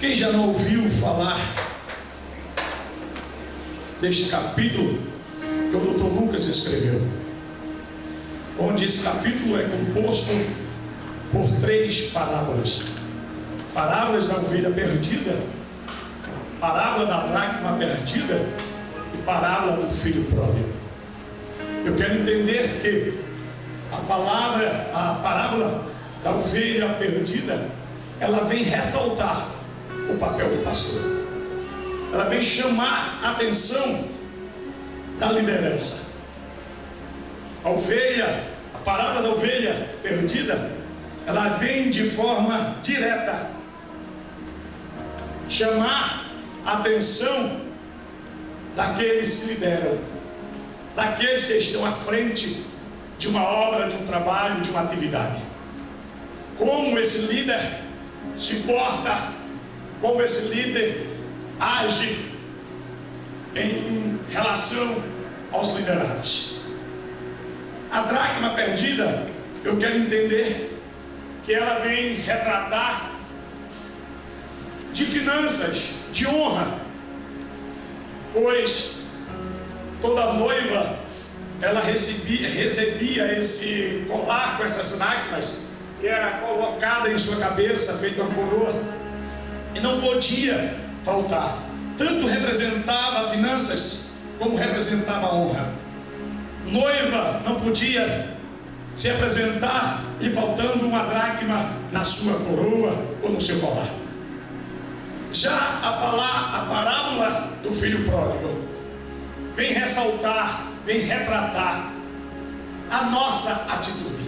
Quem já não ouviu falar deste capítulo que o Dr. Lucas escreveu, onde esse capítulo é composto por 3 parábolas: parábolas da ovelha perdida, parábola da dracma perdida e parábola do filho pródigo. Eu quero entender que a parábola da ovelha perdida, ela vem ressaltar o papel do pastor. Ela vem chamar a atenção da liderança. A parábola da ovelha perdida, ela vem de forma direta chamar a atenção daqueles que lideram, daqueles que estão à frente de uma obra, de um trabalho, de uma atividade. Como esse líder se porta, como esse líder age em relação aos liderados. A dracma perdida, eu quero entender que ela vem retratar de finanças, de honra, pois toda noiva ela recebia esse colar com essas dracmas, que era colocada em sua cabeça, feita uma coroa, e não podia faltar. Tanto representava finanças, como representava a honra. Noiva não podia se apresentar e faltando uma dracma na sua coroa ou no seu colar. Já a parábola do filho pródigo vem ressaltar, vem retratar a nossa atitude.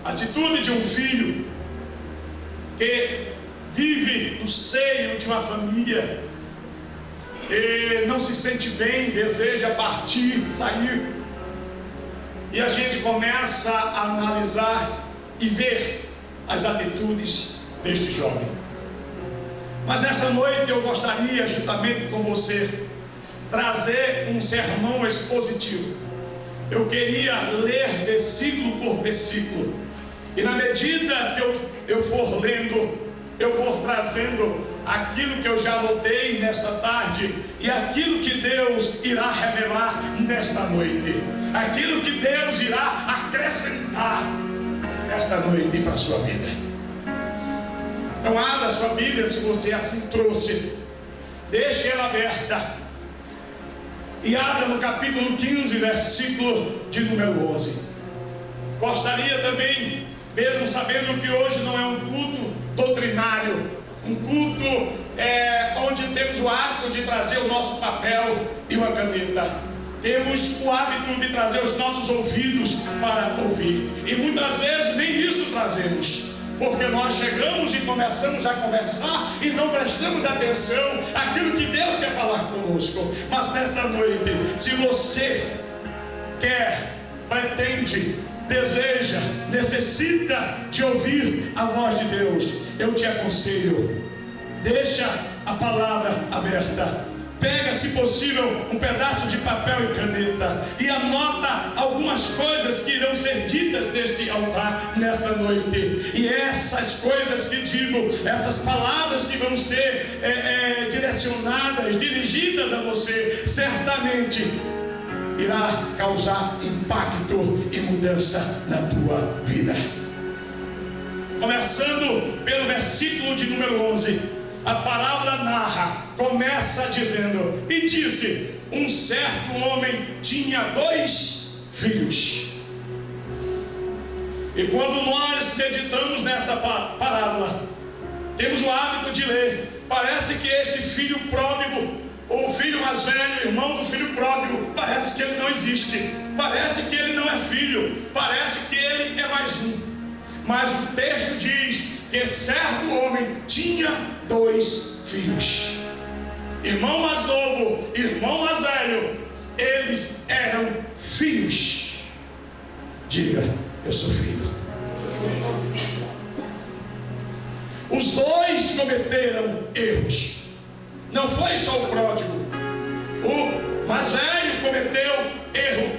A atitude de um filho que vive no seio de uma família e não se sente bem, deseja partir, sair. E a gente começa a analisar e ver as atitudes deste jovem. Mas nesta noite eu gostaria, juntamente com você, trazer um sermão expositivo. Eu queria ler versículo por versículo, e na medida que eu for lendo, eu vou trazendo aquilo que eu já anotei nesta tarde e aquilo que Deus irá revelar nesta noite, aquilo que Deus irá acrescentar nesta noite para a sua vida. Então abra a sua Bíblia, se você assim trouxe, deixe ela aberta e abra no capítulo 15, versículo de número 11. Gostaria também, mesmo sabendo que hoje não é um culto doutrinário, um culto onde temos o hábito de trazer o nosso papel e uma caneta, temos o hábito de trazer os nossos ouvidos para ouvir, e muitas vezes nem isso trazemos, porque nós chegamos e começamos a conversar e não prestamos atenção àquilo que Deus quer falar conosco. Mas nesta noite, se você quer, pretende, deseja, necessita de ouvir a voz de Deus, eu te aconselho, deixa a palavra aberta, pega, se possível, um pedaço de papel e caneta e anota algumas coisas que irão ser ditas neste altar nessa noite. E essas coisas que digo, essas palavras que vão ser direcionadas, dirigidas a você, certamente irá causar impacto e mudança na tua vida. Começando pelo versículo de número 11, a parábola narra, começa dizendo: e disse, um certo homem tinha 2 filhos. E quando nós meditamos nesta parábola, temos o hábito de ler, parece que este filho pródigo, ou o filho mais velho, irmão do filho pródigo, parece que ele não existe, parece que ele não é filho, parece que ele é mais um. Mas o texto diz que certo homem tinha 2 filhos. Irmão mais novo, irmão mais velho, eles eram filhos. Diga, eu sou filho. Os 2 cometeram erros. Não foi só o pródigo. O mais velho cometeu erro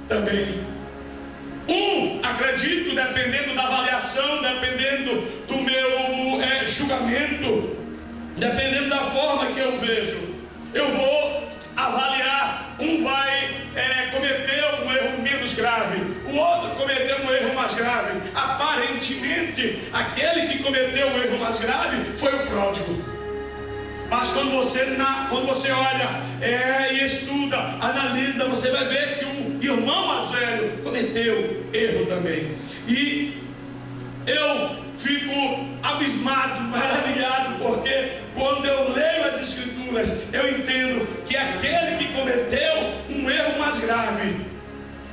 também. Acredito, dependendo da avaliação, dependendo do meu julgamento, dependendo da forma que eu vejo, eu vou avaliar. Um vai cometer um erro menos grave, o outro cometeu um erro mais grave. Aparentemente, aquele que cometeu o erro mais grave foi o pródigo. Mas quando você olha e estuda, analisa, você vai ver que o irmão mais velho cometeu erro também. E eu fico abismado, maravilhado, porque quando eu leio as Escrituras, eu entendo que aquele que cometeu um erro mais grave,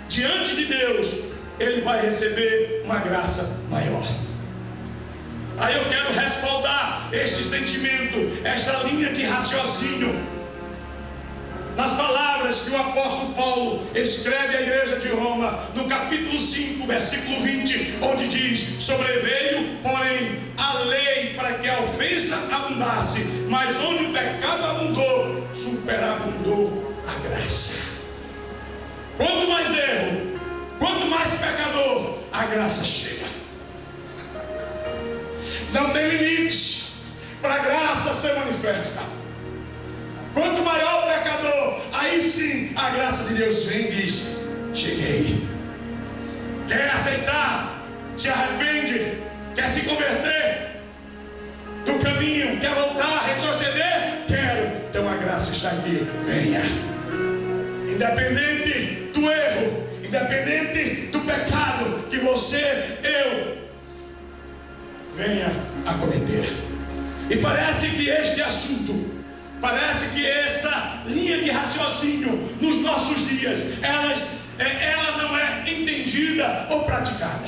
diante de Deus, ele vai receber uma graça maior. Aí eu quero respaldar este sentimento, esta linha de raciocínio, nas palavras que o apóstolo Paulo escreve à igreja de Roma, no capítulo 5, versículo 20, onde diz: sobreveio, porém, a lei para que a ofensa abundasse, mas onde o pecado abundou, superabundou a graça. Quanto mais erro, quanto mais pecador, a graça chega. Não tem limites para a graça ser manifesta. Quanto maior o pecador, aí sim a graça de Deus vem e diz: cheguei. Quer aceitar? Se arrepende? Quer se converter do caminho? Quer voltar, retroceder? Quero. Então a graça está aqui. Venha. Independente do erro, independente do pecado que você, eu, venha a cometer. E parece que este assunto, parece que essa linha de raciocínio nos nossos dias, ela não é entendida ou praticada.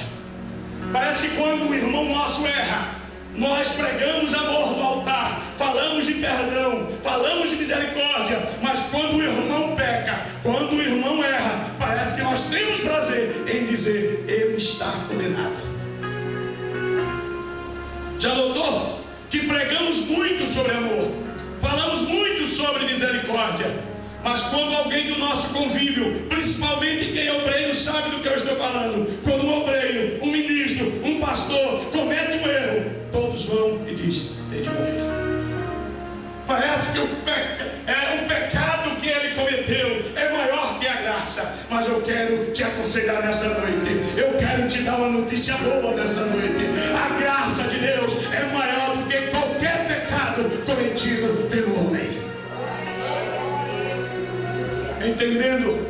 Parece que quando o irmão nosso erra, nós pregamos amor no altar, falamos de perdão, falamos de misericórdia, mas quando o irmão peca, quando o irmão erra, parece que nós temos prazer em dizer: ele está condenado. Já notou que pregamos muito sobre amor, falamos muito sobre misericórdia, mas quando alguém do nosso convívio, principalmente quem é obreiro sabe do que eu estou falando, quando um obreiro, um ministro, um pastor comete um erro, todos vão e dizem: tem de morrer. Parece que o pecado que ele cometeu é maior que a graça. Mas eu quero te aconselhar nessa noite, eu quero te dar uma notícia boa nessa noite: a graça de Deus é maior do que qualquer pecado cometido pelo homem. Entendendo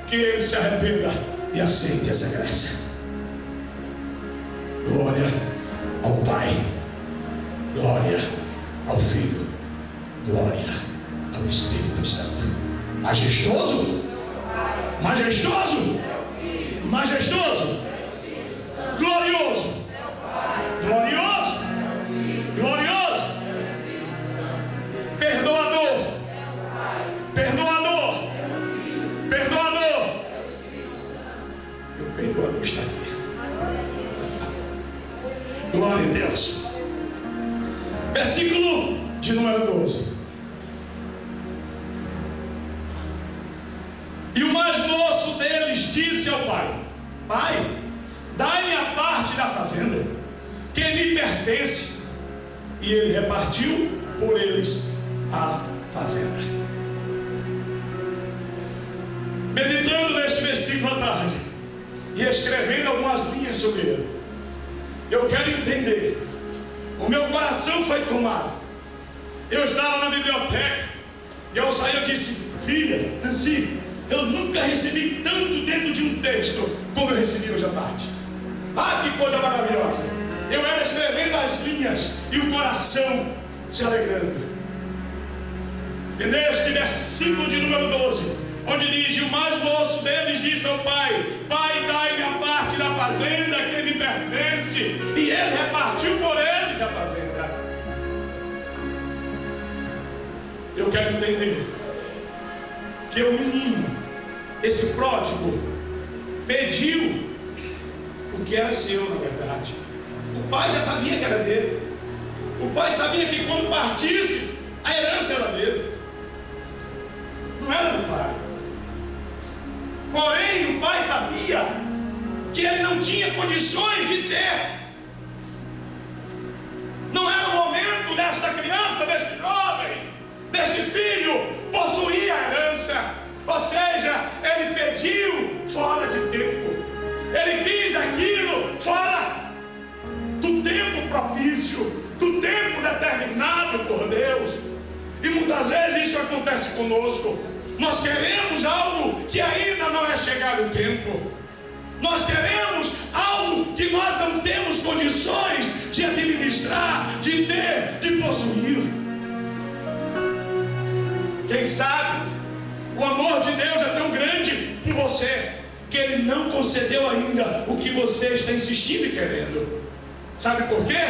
que ele se arrependa e aceite essa graça. Glória ao Pai, glória ao Filho, glória ao Espírito Santo. Majestoso, majestoso, majestoso, glorioso, glorioso, glorioso, perdoador, perdoador, perdoador. E o perdoador está aqui. Glória a Deus. Versículo de número 12. E o mais moço deles disse ao pai: pai, dai-me a parte da fazenda que me pertence. E ele repartiu por eles a fazenda. Meditando neste versículo à tarde e escrevendo algumas linhas sobre ele, eu quero entender. O meu coração foi tomado. Eu estava na biblioteca e ao sair eu disse: filha, Nancy, eu nunca recebi tanto dentro de um texto como eu recebi hoje à tarde. Ah, que coisa maravilhosa! Eu era escrevendo as linhas e o coração se alegrando. E neste versículo de número 12, onde diz: e o mais moço deles disse ao pai: pai, dai-me a parte da fazenda que me pertence. E ele repartiu por eles a fazenda. Eu quero entender que o menino, esse pródigo, pediu o que era seu, na verdade. O pai já sabia que era dele. O pai sabia que quando partisse, a herança era dele. Não era do pai. Porém, o pai sabia que ele não tinha condições de ter. Não era o momento desta criança, deste jovem, deste filho, possuir a herança. Ou seja, ele pediu fora de tempo. Ele quis aquilo fora do tempo propício, do tempo determinado por Deus. E muitas vezes isso acontece conosco. Nós queremos algo que ainda não é chegado o tempo. Nós queremos algo que nós não temos condições de administrar, de ter, de possuir. Quem sabe o amor de Deus é tão grande por você que Ele não concedeu ainda o que você está insistindo e querendo. Sabe por quê?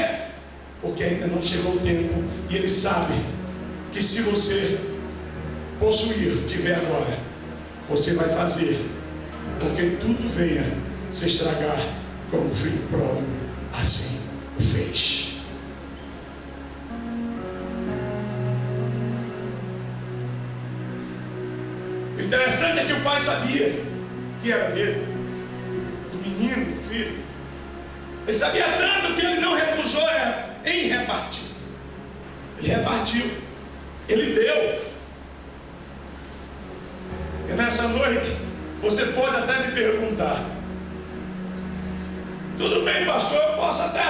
Porque ainda não chegou o tempo. E Ele sabe que se você possuir, tiver agora, você vai fazer, porque tudo venha se estragar como o filho pródigo assim o fez. O interessante é que o pai sabia que era dele, do menino, do filho. Ele sabia tanto que ele não recusou em repartir. Ele repartiu, ele deu. E nessa noite você pode até me perguntar: tudo bem, pastor, eu posso até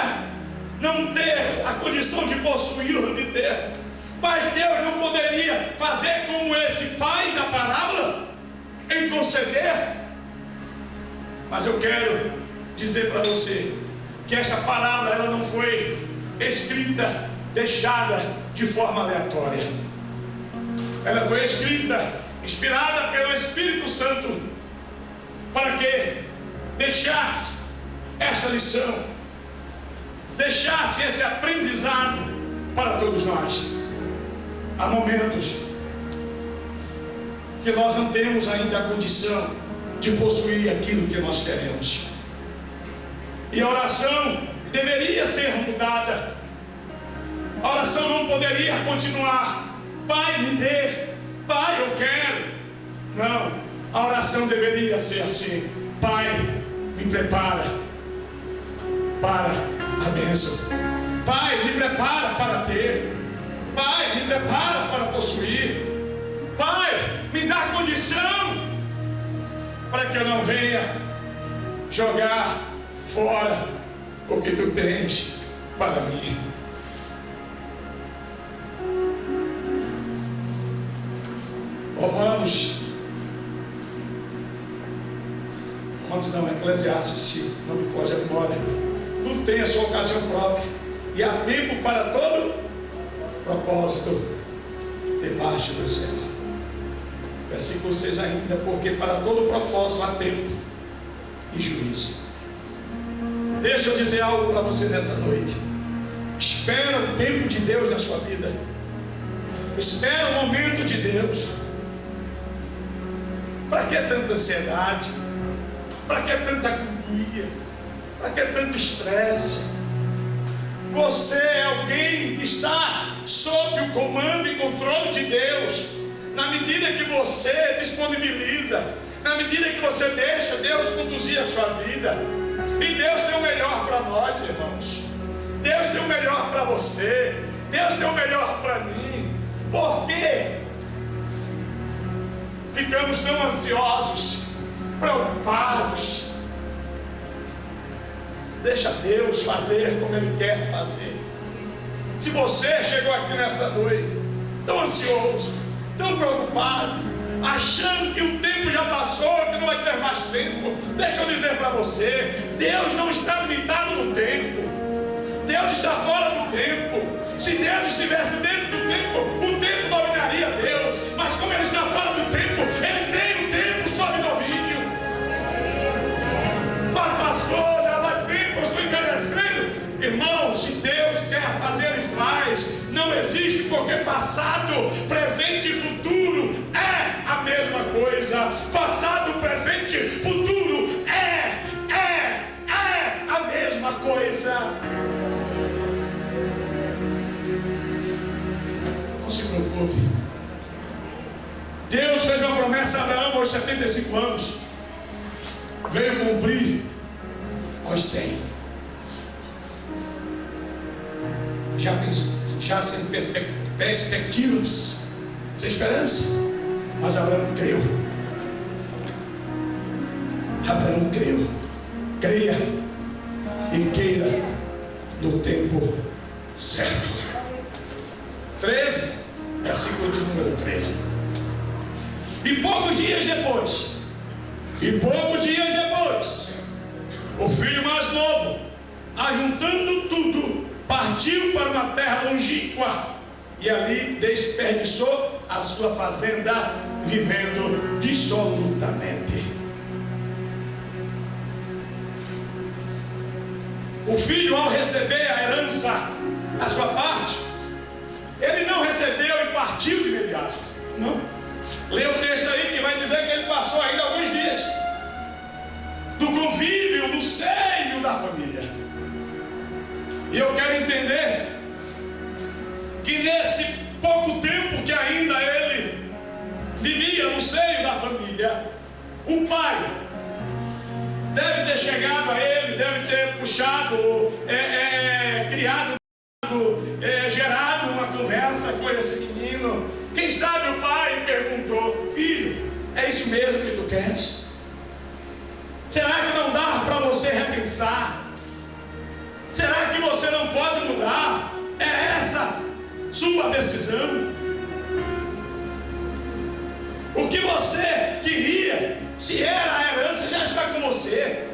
não ter a condição de possuir ou de ter, mas Deus não poderia fazer como esse pai da parábola em conceder? Mas eu quero dizer para você que esta parábola ela não foi escrita, deixada de forma aleatória. Ela foi escrita, inspirada pelo Espírito Santo, para que deixasse esta lição, deixasse esse aprendizado para todos nós. Há momentos que nós não temos ainda a condição de possuir aquilo que nós queremos, e a oração deveria ser mudada. A oração não poderia continuar: Pai, me dê, Pai, eu quero. Não, a oração deveria ser assim: Pai, me prepara para a bênção. Pai, me prepara para ter. Pai, me prepara para possuir. Pai, me dá condição para que eu não venha jogar fora o que tu tens para mim. Romanos não, Eclesiastes, se não me foge a memória. Tudo tem a sua ocasião própria, e há tempo para todo propósito debaixo do céu. Versículo 6 ainda: porque para todo propósito há tempo e juízo. Deixa eu dizer algo para você nessa noite. Espera o tempo de Deus na sua vida. Espera o momento de Deus. Para que tanta ansiedade? Para que tanta agonia? Para que tanto estresse? Você é alguém que está sob o comando e controle de Deus. Na medida que você disponibiliza, na medida que você deixa Deus conduzir a sua vida. E Deus tem o melhor para nós, irmãos. Deus tem o melhor para você. Deus tem o melhor para mim. Por quê? Ficamos tão ansiosos, preocupados. Deixa Deus fazer como Ele quer fazer. Se você chegou aqui nesta noite tão ansioso, tão preocupado, achando que o tempo já passou, que não vai ter mais tempo, deixa eu dizer para você: Deus não está limitado no tempo. Deus está fora do tempo. Se Deus estivesse dentro do tempo, o tempo dominaria Deus. Mas como Ele está fora do tempo, Ele tem o tempo sob domínio. Mas pastor, já vai tempo, eu estou envelhecendo. Irmão, se Deus quer fazer, Ele faz. Não existe, porque passado, presente e futuro é a mesma coisa. Passado, presente, futuro é a mesma coisa. Não se preocupe. Deus fez uma promessa a Abraão aos 75 anos. Veio cumprir aos 100. já sem perspectivas, sem esperança. Mas Abraão creu. Abraão creu. Creia e queira no tempo certo. 13, versículo de número 13. E poucos dias depois, o filho mais novo, ajuntando tudo, partiu para uma terra longínqua e ali desperdiçou a sua fazenda, vivendo dissolutamente. O filho, ao receber a herança, a sua parte, ele não recebeu e partiu de imediato. Não. Lê o texto aí que vai dizer que ele passou ainda alguns dias do convívio, no seio da família. E eu quero entender que nesse pouco tempo que ainda ele vivia no seio da família, o pai deve ter chegado a ele, deve ter puxado, criado, gerado uma conversa com esse menino. Quem sabe o pai perguntou: filho, é isso mesmo que tu queres? Será que não dá para você repensar? Será que você não pode mudar? É essa sua decisão? O que você queria, se era a herança, já está com você.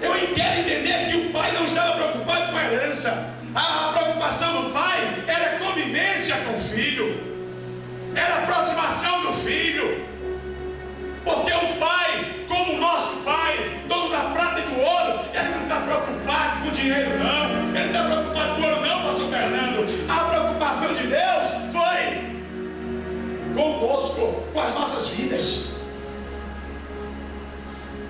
Eu quero entender que o pai não estava preocupado com a herança. A preocupação do pai era a convivência com o filho, era a aproximação do filho. Porque o pai, como o nosso pai, dono da prata e do ouro, ele não está preocupado com o dinheiro, não. Ele não está preocupado com o ouro, não, pastor Fernando. A preocupação de Deus foi conosco, com as nossas vidas.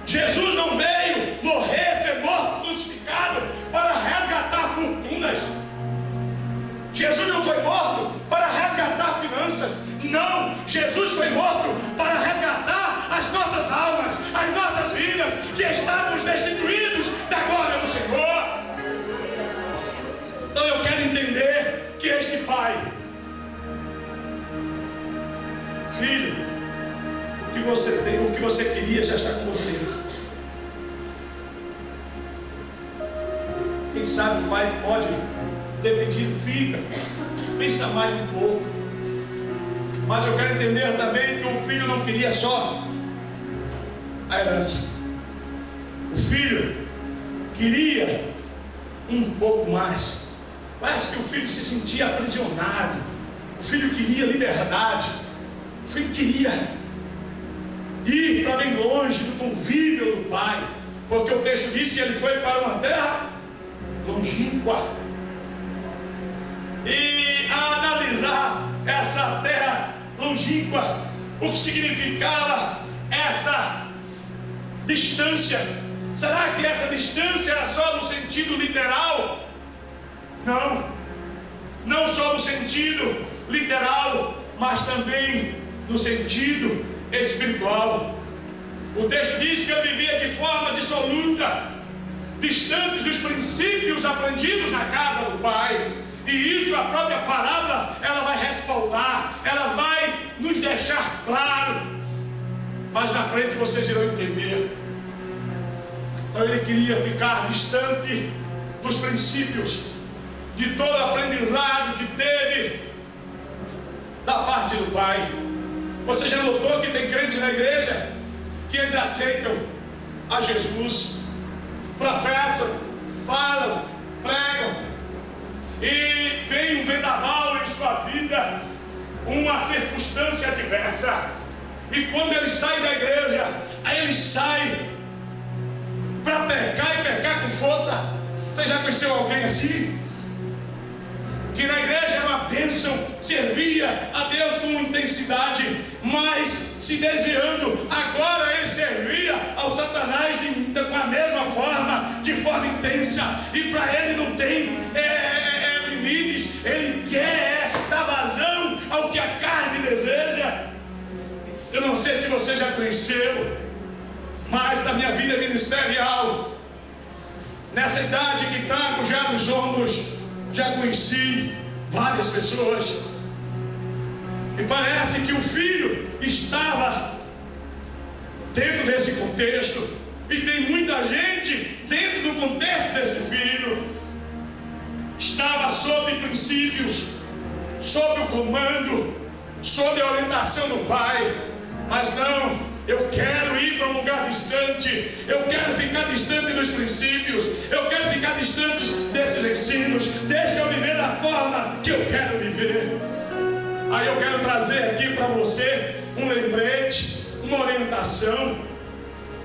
Jesus não veio morrer, ser morto, crucificado para resgatar fortunas. Jesus não foi morto para resgatar finanças. Não, Jesus foi morto para resgatar as nossas almas, as nossas vidas, que estávamos destituídos da glória do Senhor. Então eu quero entender que este pai, filho, o que você tem, o que você queria já está com você. Quem sabe o pai pode ter pedido: fica, pensa mais um pouco. Mas eu quero entender também que o filho não queria só a herança. O filho queria um pouco mais. Parece que o filho se sentia aprisionado. O filho queria liberdade. O filho queria ir para bem longe do convívio do pai, porque o texto diz que ele foi para uma terra longínqua. E a analisar essa terra longínqua, o que significava essa distância? Será que essa distância era só no sentido literal? Não, não só no sentido literal, mas também no sentido espiritual. O texto diz que ele vivia de forma dissoluta, distantes dos princípios aprendidos na casa do pai. E isso a própria parábola ela vai respaldar, ela vai nos deixar claro. Mas na frente vocês irão entender. Então ele queria ficar distante dos princípios, de todo aprendizado que teve da parte do pai. Você já notou que tem crente na igreja que eles aceitam a Jesus, professam, falam, pregam, e vem um vendaval em sua vida, uma circunstância adversa, e quando ele sai da igreja, aí ele sai para pecar e pecar com força. Você já conheceu alguém assim? Que na igreja era uma bênção, servia a Deus com intensidade, mas se desviando, agora ele servia ao Satanás com a mesma forma, de forma intensa, e para ele não tem limites. Ele quer dar vazão ao que a carne deseja. Eu não sei se você já conheceu, mas na minha vida ministerial, nessa idade que trago já nos ombros, já conheci várias pessoas, e parece que o filho estava dentro desse contexto, e tem muita gente dentro do contexto desse filho, estava sob princípios, sob o comando, sob a orientação do pai, mas não. Eu quero ir para um lugar distante, eu quero ficar distante dos princípios, eu quero ficar distante desses ensinos, deixa eu viver da forma que eu quero viver. Aí eu quero trazer aqui para você um lembrete, uma orientação.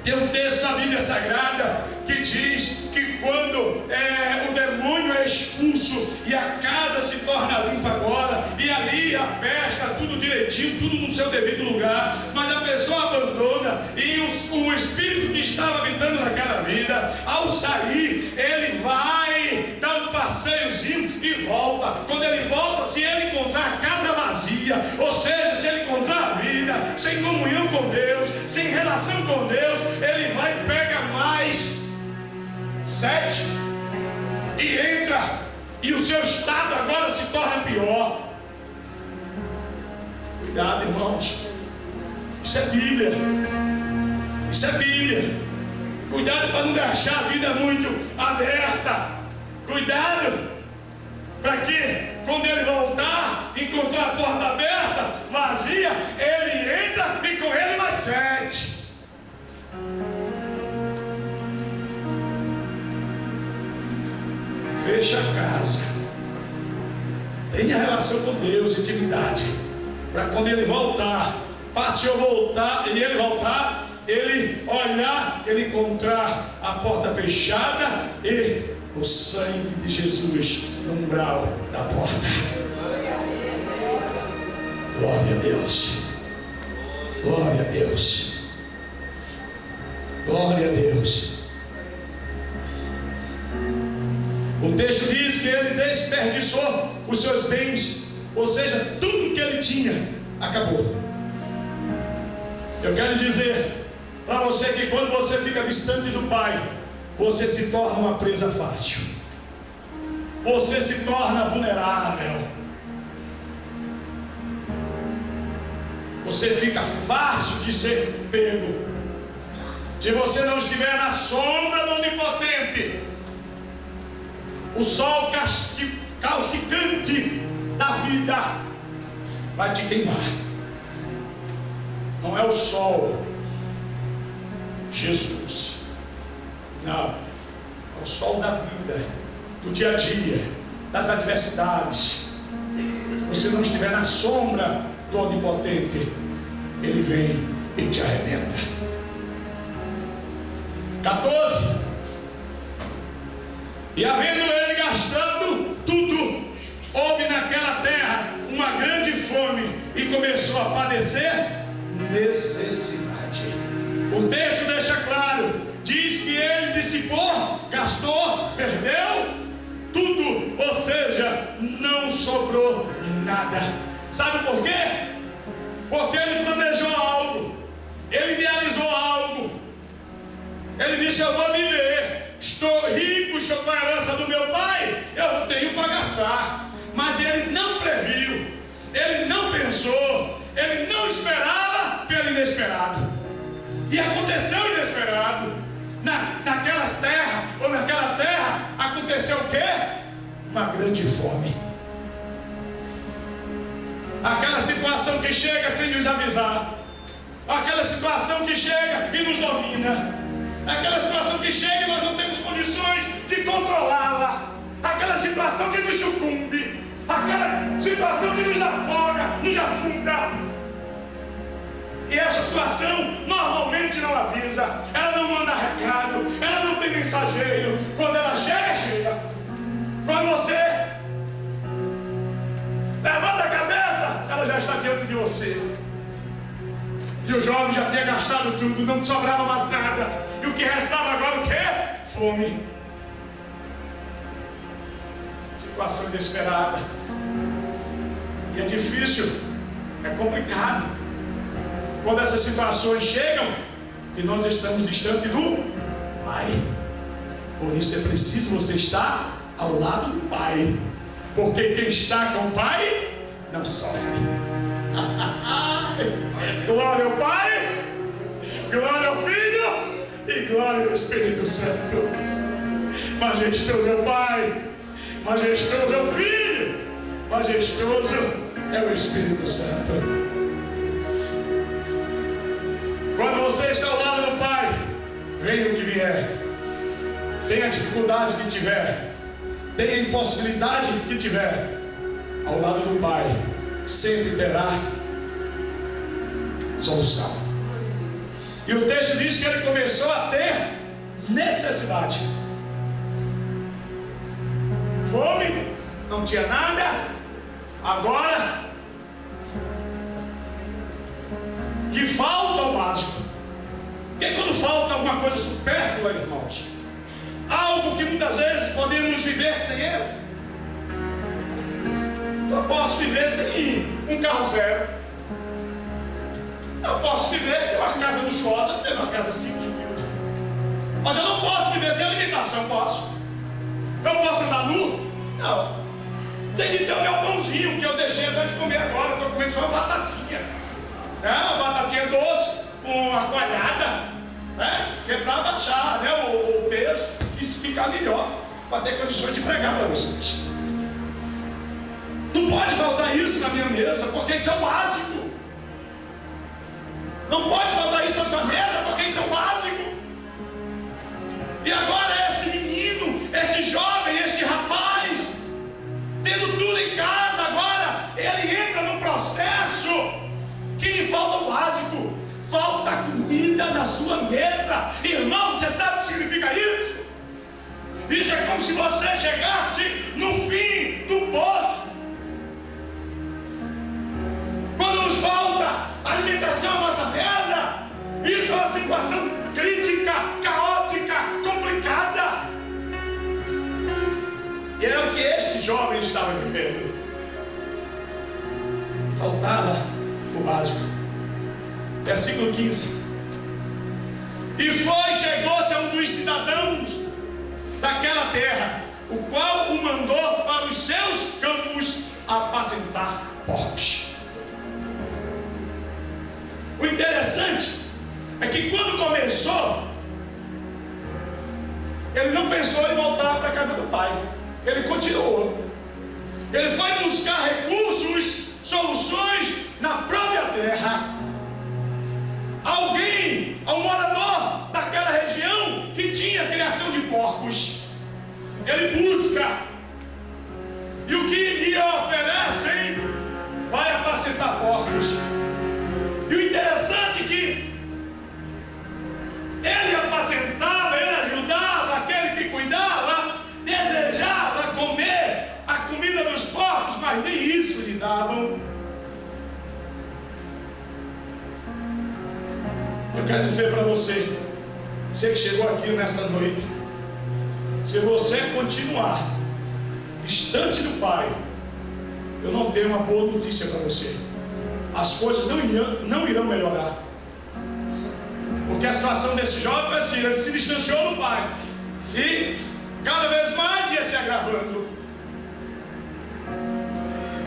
Tem um texto na Bíblia Sagrada que diz que quando o demônio é expulso e a casa se torna limpa agora, e ali a festa, tudo direitinho, tudo no seu devido lugar, mas a pessoa abandona, e o espírito que estava habitando naquela vida, ao sair, ele vai dar um passeiozinho e volta. Quando ele volta, se ele encontrar a casa vazia, ou seja, se ele encontrar a vida sem comunhão com Deus, sem relação com Deus, ele vai e pega mais 7 e entra, e o seu estado agora se torna pior. Cuidado, irmãos, isso é Bíblia, isso é Bíblia. Cuidado para não deixar a vida muito aberta. Cuidado para que quando ele voltar, encontrar a porta aberta, vazia, ele entra e com ele mais 7. Fecha a casa, tenha relação com Deus, intimidade, para quando ele voltar, passeou voltar, e ele voltar, ele olhar, ele encontrar a porta fechada e o sangue de Jesus no umbral da porta. Glória a Deus, glória a Deus, glória a Deus. O texto diz que ele desperdiçou os seus bens, ou seja, tudo que ele tinha acabou. Eu quero dizer para você que quando você fica distante do Pai, você se torna uma presa fácil, você se torna vulnerável, você fica fácil de ser pego. Se você não estiver na sombra do Onipotente, o sol causticante da vida vai te queimar. Não é o sol, Jesus. Não, é o sol da vida, do dia a dia, das adversidades. Se você não estiver na sombra do Onipotente, ele vem e te arrebenta. 14. E havendo ele gastado tudo, houve naquela terra uma grande fome, e começou a padecer necessidade. O texto deixa claro, diz que ele dissipou, gastou, perdeu tudo, ou seja, não sobrou nada. Sabe por quê? Porque ele planejou algo, ele idealizou algo, ele disse: eu vou viver, estou rico, estou com a herança do meu pai, eu tenho para gastar. Mas ele não previu, ele não pensou, ele não esperava pelo inesperado. E aconteceu o inesperado. Naquelas terras, ou naquela terra, aconteceu o quê? Uma grande fome. Aquela situação que chega sem nos avisar, aquela situação que chega e nos domina, aquela situação que chega e nós não temos condições de controlá-la, aquela situação que nos sucumbe, aquela situação que nos afoga, nos afunda. E essa situação normalmente não avisa, ela não manda recado, ela não tem mensageiro. Quando ela chega, chega. Quando você levanta a cabeça, ela já está diante de você. E o jovem já tinha gastado tudo, não sobrava mais nada. E o que restava agora, o quê? Fome. Situação inesperada. E é difícil, é complicado quando essas situações chegam e nós estamos distante do Pai. Por isso é preciso você estar ao lado do Pai. porque quem está com o Pai não sofre. Glória ao Pai, glória ao Filho e glória ao Espírito Santo. Majestoso é o Pai, majestoso é o Filho, majestoso é o Espírito Santo. Quando você está ao lado do Pai, venha o que vier, tenha a dificuldade que tiver, tenha a impossibilidade que tiver, ao lado do Pai sempre terá solução. E o texto diz que ele começou a ter necessidade. Fome, não tinha nada, agora que falta o básico. Porque quando falta alguma coisa supérflua, irmãos, algo que muitas vezes podemos viver sem ele. Eu posso viver sem um carro zero. Eu posso viver sem uma casa luxuosa, tendo uma casa simples, humilde. Mas eu não posso viver sem alimentação, posso? Eu posso andar nu? Não. Tem que ter o meu pãozinho, que eu deixei até de comer agora. Estou comendo só uma batatinha. Uma batatinha doce, com uma coalhada, que é para baixar o peso e se ficar melhor, para ter condições de pregar para vocês. Não pode faltar isso na minha mesa, porque isso é o básico. Não pode faltar isso na sua mesa, porque isso é o básico. E agora esse menino, este jovem, este rapaz, tendo tudo em casa, agora ele entra no processo que falta o básico. Falta comida na sua mesa. Irmão, você sabe o que significa isso? Isso é como se você chegasse no fim do poço. Quando nos falta alimentação à nossa mesa, isso é uma situação crítica, caótica, complicada. E é o que este jovem estava vivendo. Faltava o básico. Versículo 15. E chegou-se a um dos cidadãos daquela terra, o qual o mandou para os seus campos apacentar porcos. O interessante é que quando começou, ele não pensou em voltar para a casa do pai. Ele continuou. Ele foi buscar recursos, soluções na própria terra. Um morador daquela região que tinha criação de porcos. Ele busca. E o que lhe oferecem? Vai apacentar porcos. E o interessante é que ele apacentava, ele ajudava, aquele que cuidava, desejava comer a comida dos porcos, mas nem isso lhe davam. Eu quero dizer para você, você que chegou aqui nesta noite, se você continuar distante do Pai, eu não tenho uma boa notícia para você. As coisas não irão melhorar. Porque a situação desse jovem foi assim: ele se distanciou do pai e cada vez mais ia se agravando.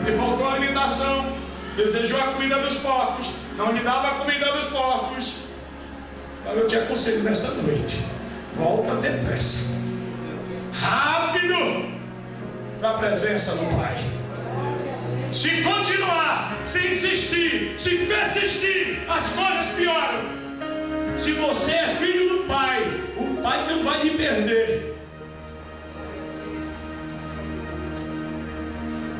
Lhe faltou a alimentação, desejou a comida dos porcos, não lhe dava a comida dos porcos. Então eu te aconselho nessa noite: volta depressa, rápido, para a presença do Pai. Se continuar, se insistir, se persistir, as coisas pioram. Se você é filho do Pai, o Pai não vai lhe perder.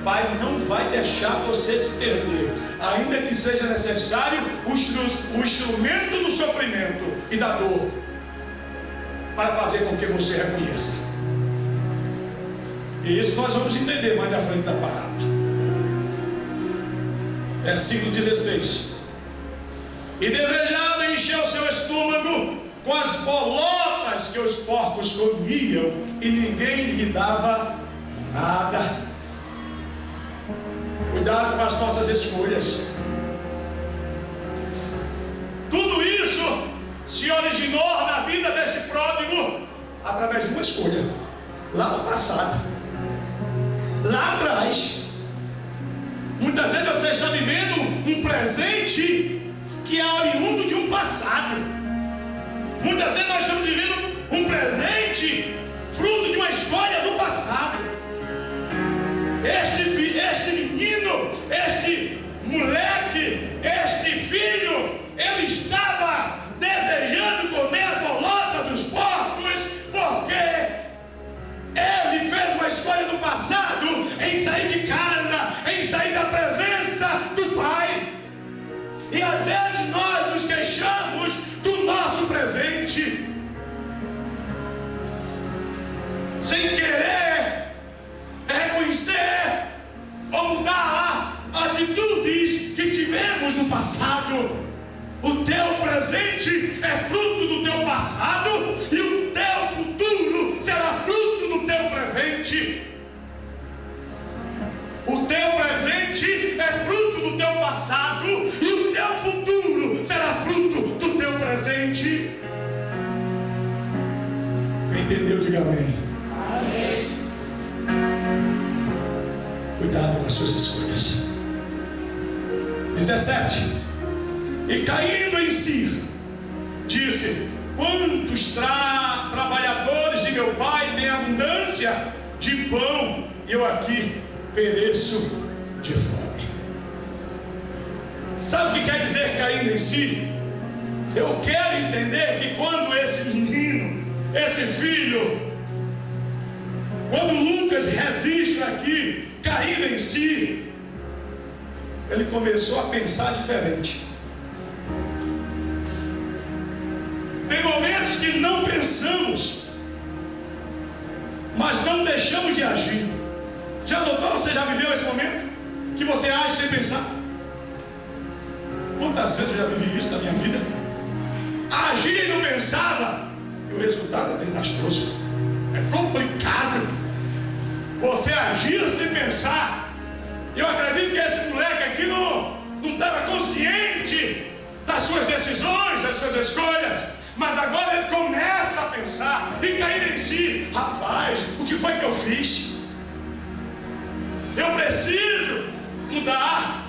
O Pai não vai deixar você se perder, ainda que seja necessário o instrumento do sofrimento e da dor, para fazer com que você reconheça. E isso nós vamos entender mais à frente da parábola. Versículo 16. E desejava encher o seu estômago com as bolotas que os porcos comiam, e ninguém lhe dava nada. Cuidado com as nossas escolhas. Tudo isso se originou na vida deste pródigo através de uma escolha, lá no passado. lá atrás. Muitas vezes você está vivendo um presente que é oriundo de um passado. Muitas vezes nós estamos vivendo um presente fruto de uma escolha do passado. Este menino, este moleque, este filho, ele estava desejando comer as bolotas dos porcos, porque ele fez uma escolha do passado em sair de casa, em sair da presença do Pai. E às vezes nós nos queixamos do nosso presente, sem querer reconhecer ou mudar atitudes que tivemos no passado. O teu presente é fruto do teu passado e o teu futuro será fruto do teu presente. O teu presente é fruto do teu passado e o teu futuro será fruto do teu presente. Quem entendeu, diga amém. Amém. Cuidado com as suas escolhas. 17. E caindo em si, disse: quantos trabalhadores de meu pai têm abundância de pão, e eu aqui pereço de fome. Sabe o que quer dizer caindo em si? Eu quero entender que quando esse menino, esse filho, quando Lucas registra aqui, caindo em si, ele começou a pensar diferente. Tem momentos que não pensamos, mas não deixamos de agir. Já notou? Você já viveu esse momento? Que você age sem pensar? Quantas vezes eu já vivi isso na minha vida? Agir e não pensava, e o resultado é desastroso. É complicado. Você agir sem pensar. Eu acredito que esse moleque aqui não estava consciente das suas decisões, das suas escolhas. Mas agora ele começa a pensar e cair em si. Rapaz, o que foi que eu fiz? Eu preciso mudar.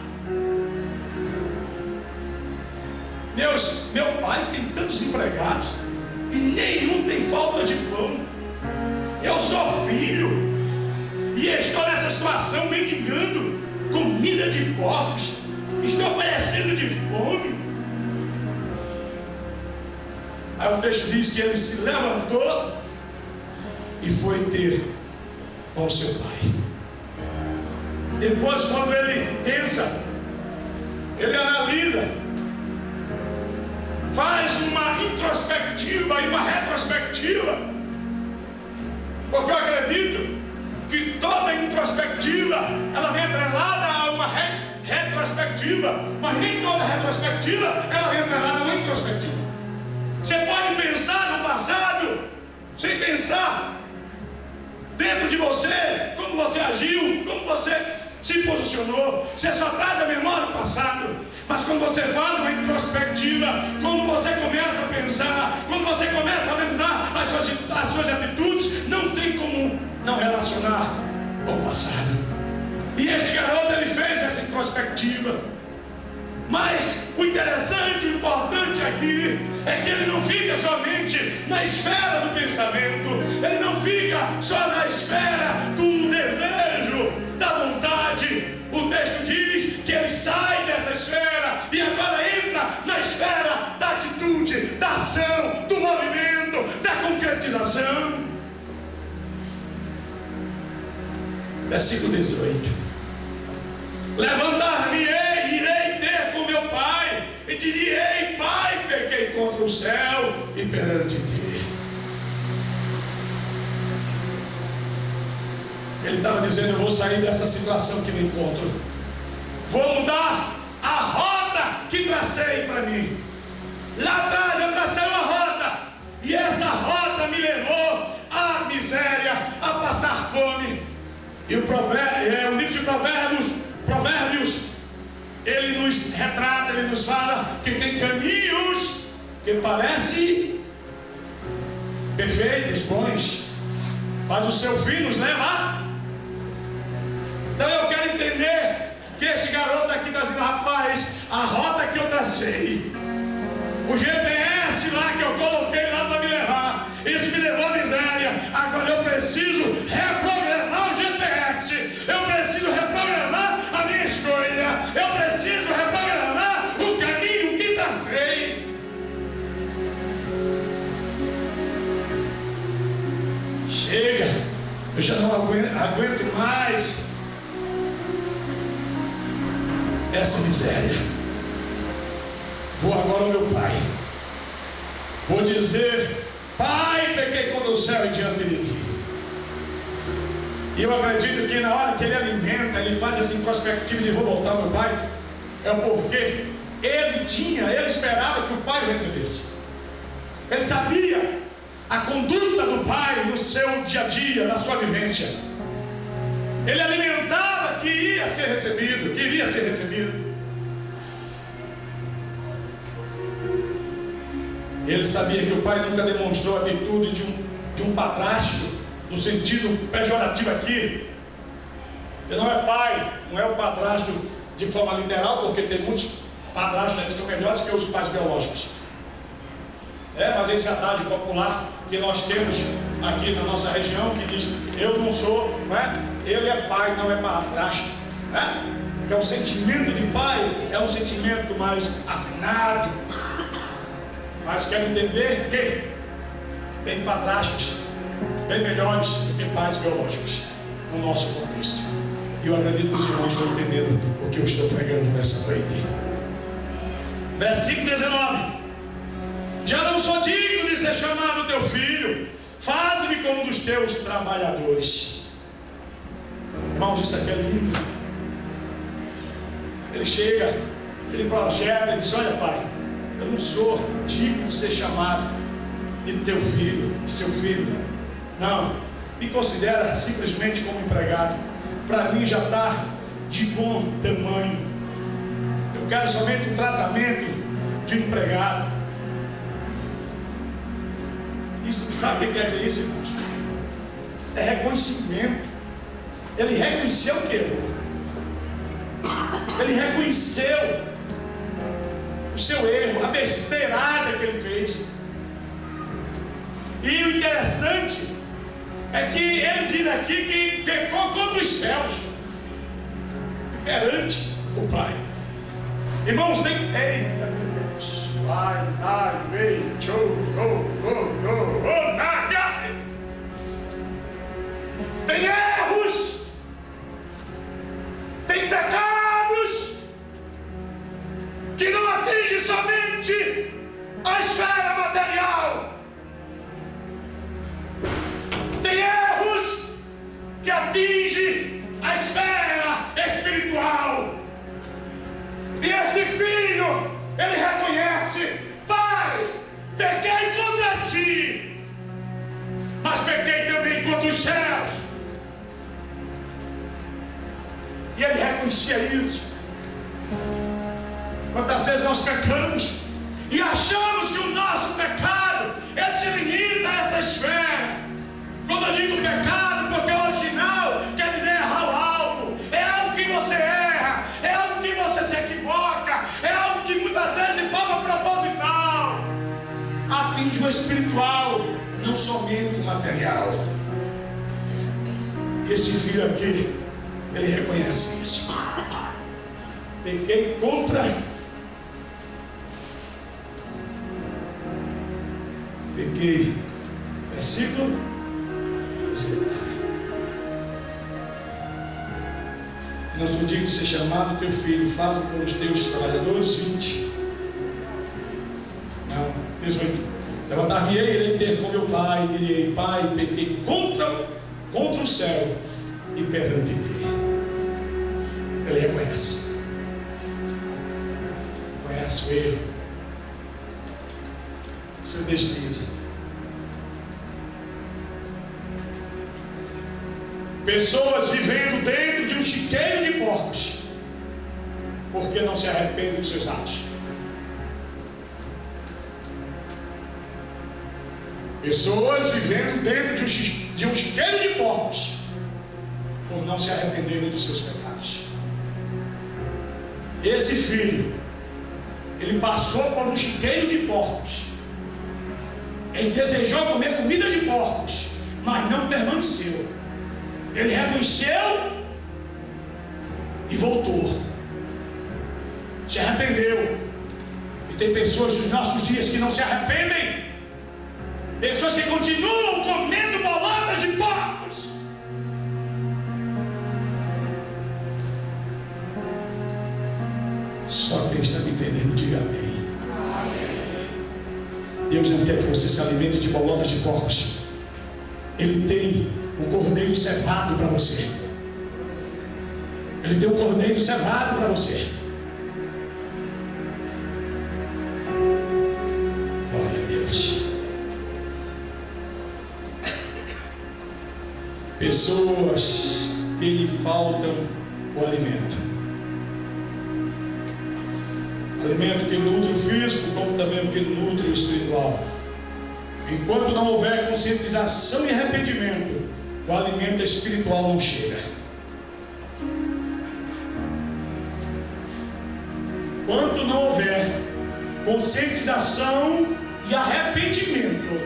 Meu pai tem tantos empregados e nenhum tem falta de pão. Eu sou filho e estou nessa situação mendigando comida de porcos. Estou padecendo de fome. Aí o texto diz que ele se levantou e foi ter com seu pai. Depois, quando ele pensa, ele analisa, faz uma introspectiva e uma retrospectiva, porque eu acredito que toda introspectiva ela vem atrelada a uma retrospectiva, mas nem toda retrospectiva ela vem atrelada a uma introspectiva. Você pode pensar no passado sem pensar dentro de você, como você agiu, como você se posicionou. Você só traz a memória do passado. Mas quando você faz uma introspectiva, quando você começa a pensar, quando você começa a analisar as suas atitudes, não tem como não relacionar com o passado. E este garoto, ele fez essa introspectiva. Mas o interessante, o importante aqui é que ele não fica somente na esfera do pensamento, ele não fica só na esfera do desejo, da vontade. O texto diz que ele sai dessa esfera e agora entra na esfera da atitude, da ação, do movimento, da concretização. Versículo 18: levantar-me-ei, irei ter com meu pai, e direi: Pai, pequei contra o céu e perante ti. Ele estava dizendo: eu vou sair dessa situação que me encontro, vou mudar a rota que tracei para mim. Lá atrás eu tracei uma rota, e essa rota me levou à miséria, a passar fome. E o livro de Provérbios, ele nos retrata, ele nos fala que tem caminhos que parecem perfeitos, bons, mas o seu fim nos leva à sei. O GPS lá que eu coloquei lá para me levar, isso me levou à miséria. Agora eu preciso reprogramar o GPS. Eu preciso reprogramar a minha escolha. Eu preciso reprogramar o caminho que tracei. Chega, eu já não aguento mais essa miséria. Vou agora ao meu pai. Vou dizer: Pai, pequei contra o céu e diante de ti. E eu acredito que na hora que ele alimenta, ele faz essa introspectiva de vou voltar ao meu pai, é porque ele esperava que o pai o recebesse. Ele sabia a conduta do pai no seu dia a dia, na sua vivência. Ele alimentava que ia ser recebido, que iria ser recebido. Ele sabia que o pai nunca demonstrou a atitude de um padrasto, no sentido pejorativo aqui. Ele não é pai, não é o padrasto de forma literal, porque tem muitos padrastos que são melhores que os pais biológicos. Mas esse adágio popular que nós temos aqui na nossa região, que diz: eu não sou, não é? Ele é pai, não é padrasto, né? Que é um sentimento de pai, é um sentimento mais afinado. Mas quero entender que tem padrastos bem melhores do que pais biológicos no nosso contexto. E eu acredito que os irmãos estão entendendo o que eu estou pregando nessa noite. Versículo 19: já não sou digno de ser chamado teu filho, faze-me como um dos teus trabalhadores. Irmãos, isso aqui é lindo. Ele chega, ele projeta, ele diz: olha, pai, eu não sou digno de ser chamado de teu filho, de seu filho. Não, me considera simplesmente como empregado. Para mim já está de bom tamanho. Eu quero somente um tratamento de empregado. Isso, sabe o que quer dizer isso, irmãos? É reconhecimento. Ele reconheceu o quê? Ele reconheceu o seu erro, a besteirada que ele fez. E o interessante é que ele diz aqui que pecou contra os céus perante o Pai. Irmãos, tem... Eita, meu Deus. Tem erros, tem pecados que não atingem somente a esfera material. Tem erros que atingem a esfera espiritual. E este filho, ele reconhece: pai, pequei contra ti, mas pequei também contra os céus. E ele reconhecia isso. Quantas vezes nós pecamos e achamos que o nosso pecado ele se limita a essa esfera. Quando eu digo pecado, porque o original quer dizer errar o alvo. É algo que você erra, é algo que você se equivoca, é algo que muitas vezes de forma proposital atinge o espiritual, não somente o material. Esse filho aqui, ele reconhece isso. Pequei contra, pequei, versículo 19. Não sou digno de ser chamado teu filho, faz-me com os teus trabalhadores. 20. Não, 18. Levantar-me-ei, irei ter com meu pai, e direi: pai, pequei contra o céu e perante ti. Ele reconhece. Conhece o erro. Seu deslize. Pessoas vivendo dentro de um chiqueiro de porcos, porque não se arrependem dos seus atos. Pessoas vivendo dentro de um chiqueiro de porcos, por não se arrependerem dos seus pecados. Esse filho ele passou por um chiqueiro de porcos. Ele desejou comer comida de porcos, mas não permaneceu. Ele reconheceu e voltou. Se arrependeu. E tem pessoas nos nossos dias que não se arrependem. Pessoas que continuam comendo bolotas de porcos. Só quem está me entendendo, diga amém. Deus não quer que você se alimente de bolotas de porcos. Ele tem um cordeiro cevado para você. Ele tem um cordeiro cevado para você. Glória a Deus. Pessoas que lhe faltam o alimento. Alimento que nutre o físico, como também o que nutre o espiritual. Enquanto não houver conscientização e arrependimento, o alimento espiritual não chega. Enquanto não houver conscientização e arrependimento,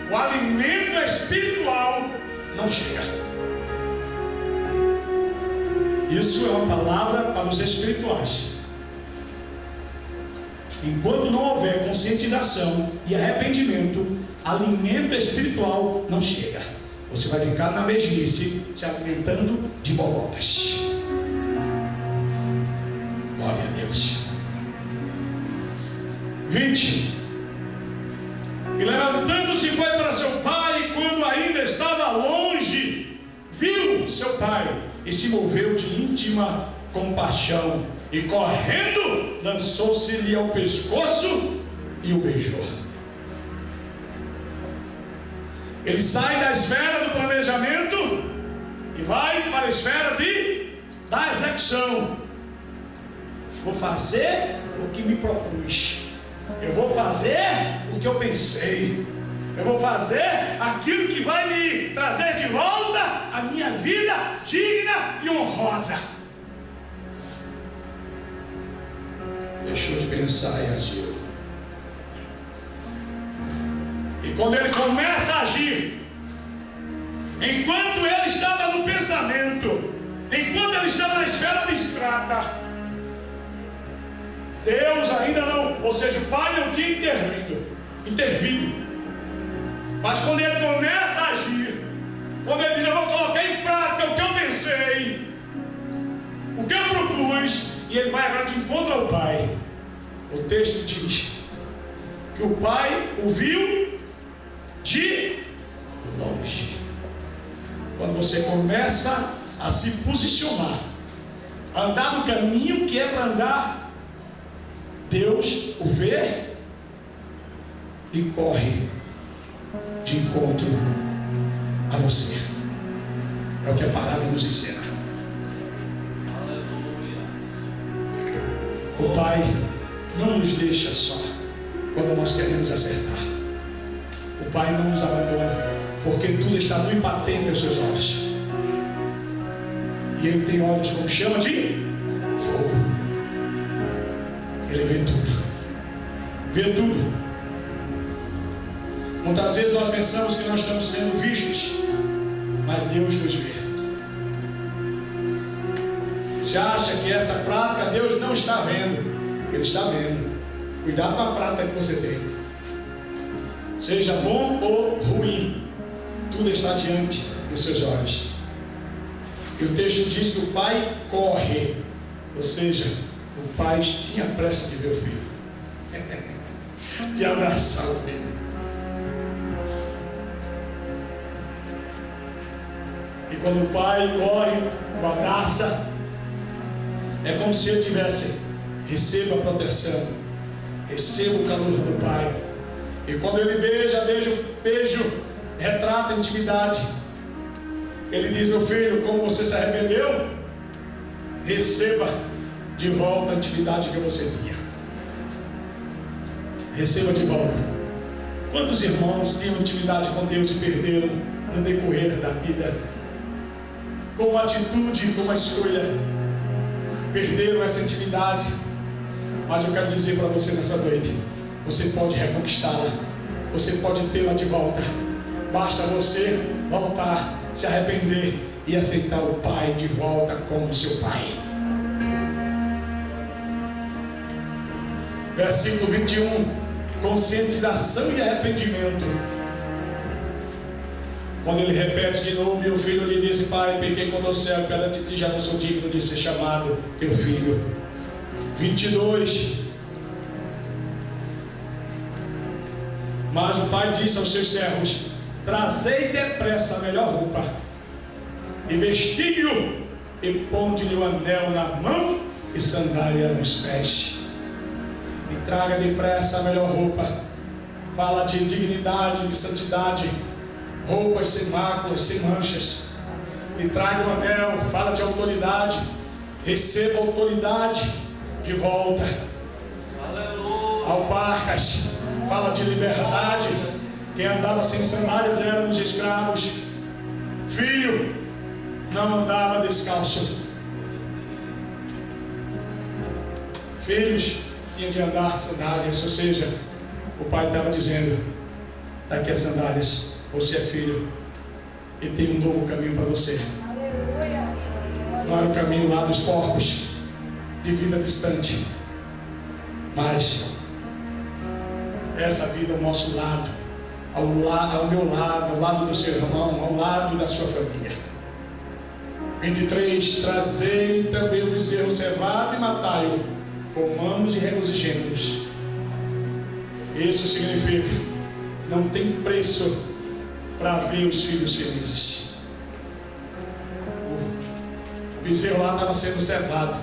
o alimento espiritual não chega. Isso é uma palavra para os espirituais. Enquanto não houver conscientização e arrependimento, alimento espiritual não chega. Você vai ficar na mesmice, se alimentando de bolotas. Glória a Deus. 20. E levantando-se foi para seu pai, e quando ainda estava longe, viu seu pai e se moveu de íntima compaixão, e correndo lançou-se-lhe ao pescoço e o beijou. Ele sai da esfera do planejamento e vai para a esfera da execução. Vou fazer o que me propus. Eu vou fazer o que eu pensei. Eu vou fazer aquilo que vai me trazer de volta a minha vida digna e honrosa. Deixou de pensar e agiu. E quando ele começa a agir, enquanto ele estava no pensamento, enquanto ele estava na esfera abstrata, Deus ainda não, ou seja, o Pai não tinha intervindo. Mas quando ele começa a agir, quando ele diz: eu vou colocar em prática o que eu pensei, o que eu propus, e ele vai agora de encontro ao Pai, o texto diz que o Pai o viu de longe. Quando você começa a se posicionar, a andar no caminho que é para andar, Deus o vê e corre de encontro a você. É o que a palavra nos ensina. O Pai não nos deixa só quando nós queremos acertar. O Pai não nos abandona, porque tudo está muito patente aos seus olhos. E Ele tem olhos como chama de fogo. Ele vê tudo. Vê tudo. Muitas vezes nós pensamos que nós estamos sendo vistos, mas Deus nos vê. Você acha que essa prática Deus não está vendo? Ele está vendo. Cuidado com a prática que você tem. Seja bom ou ruim, tudo está diante dos seus olhos. E o texto diz que o pai corre, ou seja, o pai tinha pressa de ver o filho, de abraçar o filho. E quando o pai corre, o abraça, é como se ele tivesse: receba a proteção, receba o calor do pai. E quando ele beijo retrata a intimidade. Ele diz: meu filho, como você se arrependeu, receba de volta a intimidade que você tinha. Receba de volta. Quantos irmãos tinham intimidade com Deus e perderam no decorrer da vida? Com uma atitude, com uma escolha, perderam essa intimidade. Mas eu quero dizer para você nessa noite: você pode reconquistá-la, você pode tê-la de volta. Basta você voltar, se arrepender e aceitar o Pai de volta como seu Pai. Versículo 21, conscientização e arrependimento. Quando ele repete de novo, e o filho lhe disse: Pai, pequei contra o céu, perante ti já não sou digno de ser chamado teu filho. 22. Mas o pai disse aos seus servos: trazei depressa a melhor roupa, e vestiu-o, e ponde-lhe o anel na mão e sandália nos pés. E traga depressa a melhor roupa. Fala de dignidade, de santidade, roupas sem máculas, sem manchas. E traga o anel, fala de autoridade. Receba a autoridade de volta. Aleluia. Alparcas, fala de liberdade. Quem andava sem sandálias eram os escravos. Filho não andava descalço. Filhos tinham de andar sandálias, ou seja, o pai estava dizendo: está aqui as sandálias, você é filho e tem um novo caminho para você. Não era o caminho lá dos porcos, de vida distante, mas essa vida ao nosso lado, ao meu lado, ao lado do seu irmão, ao lado da sua família. 23. Trazei também o bezerro cevado e matai-o, comamos e regozijemos-nos. Isso significa: não tem preço para ver os filhos felizes. O bezerro lá estava sendo cevado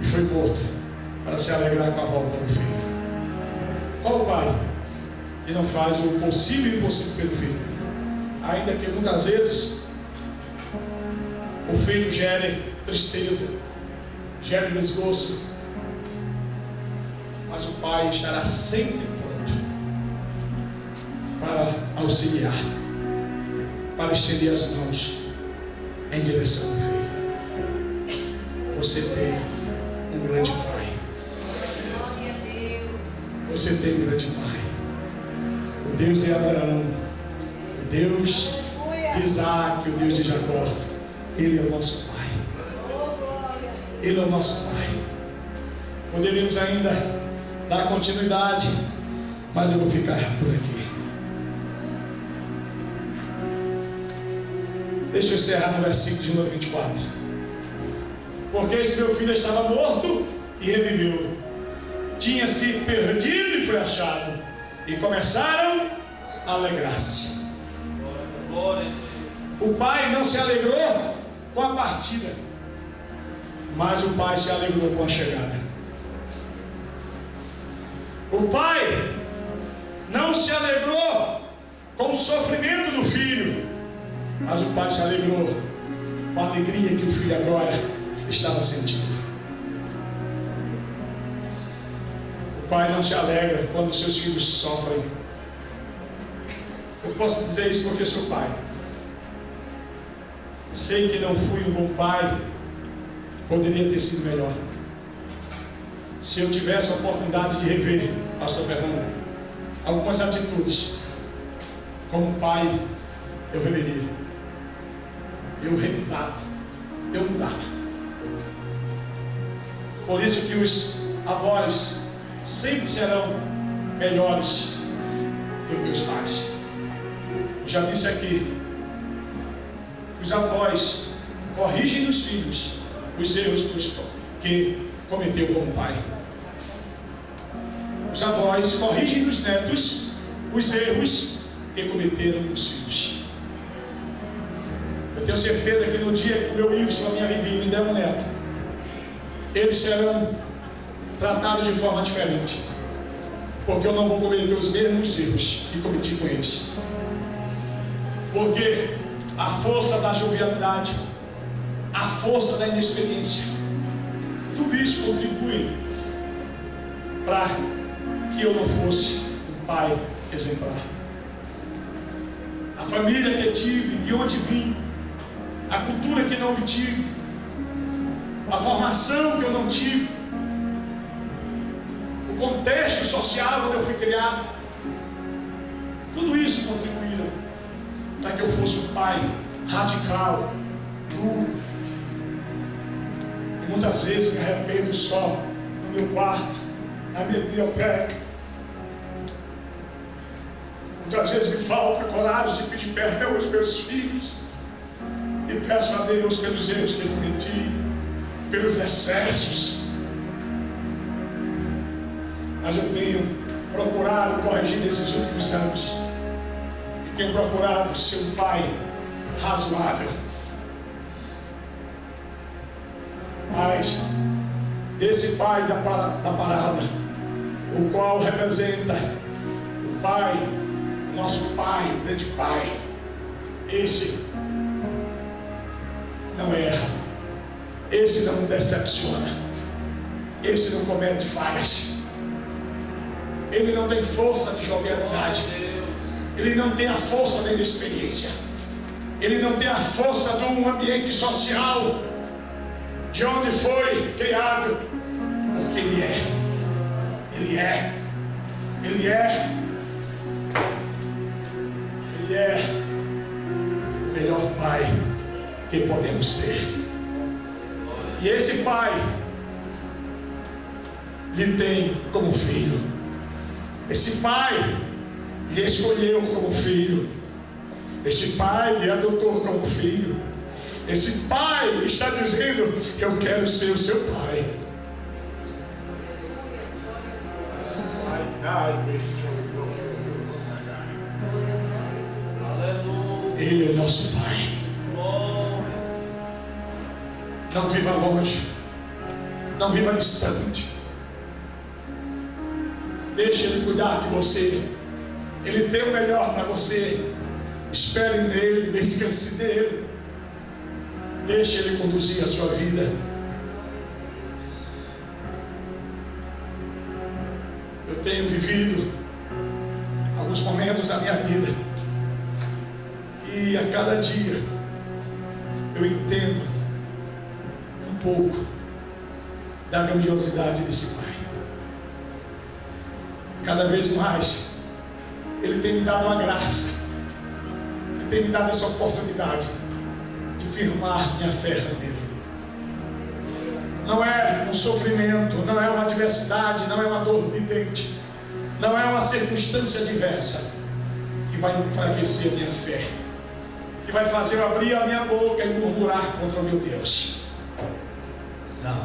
e foi morto para se alegrar com a volta do filho. Qual o pai que não faz o possível e o impossível pelo filho? Ainda que muitas vezes o filho gere tristeza, gere desgosto, mas o pai estará sempre pronto para auxiliar, para estender as mãos em direção ao filho. Você tem um grande pai. Você tem um grande pai. O Deus de Abraão, o Deus de Isaac, o Deus de Jacó. Ele é o nosso pai. Ele é o nosso pai. Poderíamos ainda dar continuidade, mas eu vou ficar por aqui. Deixa eu encerrar no versículo de número 24. Porque esse meu filho estava morto e reviveu, tinha se perdido e foi achado, e começaram a alegrar-se. O pai não se alegrou com a partida, mas o pai se alegrou com a chegada. O pai não se alegrou com o sofrimento do filho, mas o pai se alegrou com a alegria que o filho agora estava sentindo. O pai não se alegra quando seus filhos sofrem. Eu posso dizer isso porque sou pai. Sei que não fui um bom pai, poderia ter sido melhor. Se eu tivesse a oportunidade de rever, pastor Fernando, algumas atitudes, como pai, eu reveria, eu revisava, eu mudava. Por isso que os avós sempre serão melhores do que os pais. Já disse aqui, os avós corrigem nos filhos os erros que cometeu como pai. Os avós corrigem nos netos os erros que cometeram nos filhos. Eu tenho certeza que no dia que o meu Ives, a minha Vivi, me der um neto, eles serão tratados de forma diferente, porque eu não vou cometer os mesmos erros que cometi com eles. Porque a força da jovialidade, a força da inexperiência, tudo isso contribui para que eu não fosse um pai exemplar. A família que eu tive, de onde vim, a cultura que não obtive, a formação que eu não tive, contexto social onde eu fui criado. Tudo isso contribuíram para que eu fosse um pai radical, duro. E muitas vezes me arrependo só no meu quarto, na minha biblioteca. Muitas vezes me falta coragem de pedir perdão aos meus filhos. E peço a Deus pelos erros que eu cometi, pelos excessos. Mas eu tenho procurado corrigir nesses últimos anos. E tenho procurado ser um pai razoável. Mas esse pai da parada, o qual representa o pai, nosso pai, o grande pai, esse não erra, esse não decepciona, esse não comete falhas, ele não tem força de jovialidade, ele não tem a força da inexperiência, ele não tem a força de um ambiente social de onde foi criado, porque ele é o melhor pai que podemos ter. E esse pai lhe tem como filho. Esse pai lhe escolheu como filho. Esse pai lhe adotou como filho. Esse pai está dizendo: eu quero ser o seu pai. Ele é nosso pai. Não viva longe, não viva distante. Deixe Ele cuidar de você. Ele tem o melhor para você. Espere nele, descanse nele. Deixe Ele conduzir a sua vida. Eu tenho vivido alguns momentos da minha vida, e a cada dia eu entendo um pouco da grandiosidade desse pai. Cada vez mais Ele tem me dado a graça, Ele tem me dado essa oportunidade de firmar minha fé nele. Não é um sofrimento, não é uma adversidade, não é uma dor de dente, não é uma circunstância adversa que vai enfraquecer a minha fé, que vai fazer eu abrir a minha boca e murmurar contra o meu Deus. Não.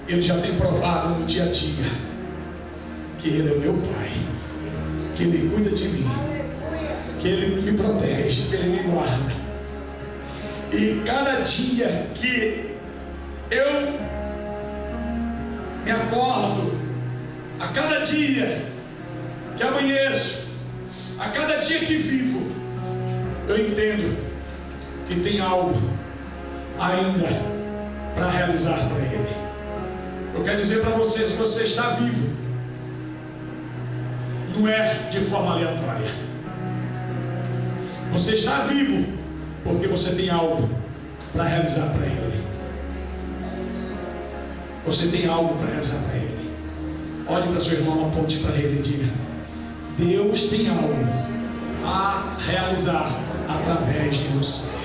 Ele já tem provado no dia a dia que Ele é o meu Pai, que Ele cuida de mim, que Ele me protege, que Ele me guarda. E cada dia que eu me acordo, a cada dia que amanheço, a cada dia que vivo, eu entendo que tem algo ainda para realizar para Ele. Eu quero dizer para você, se você está vivo, não é de forma aleatória. Você está vivo porque você tem algo para realizar para Ele. Você tem algo para realizar para Ele. Olhe para seu irmão, aponte para ele e diga: Deus tem algo a realizar através de você.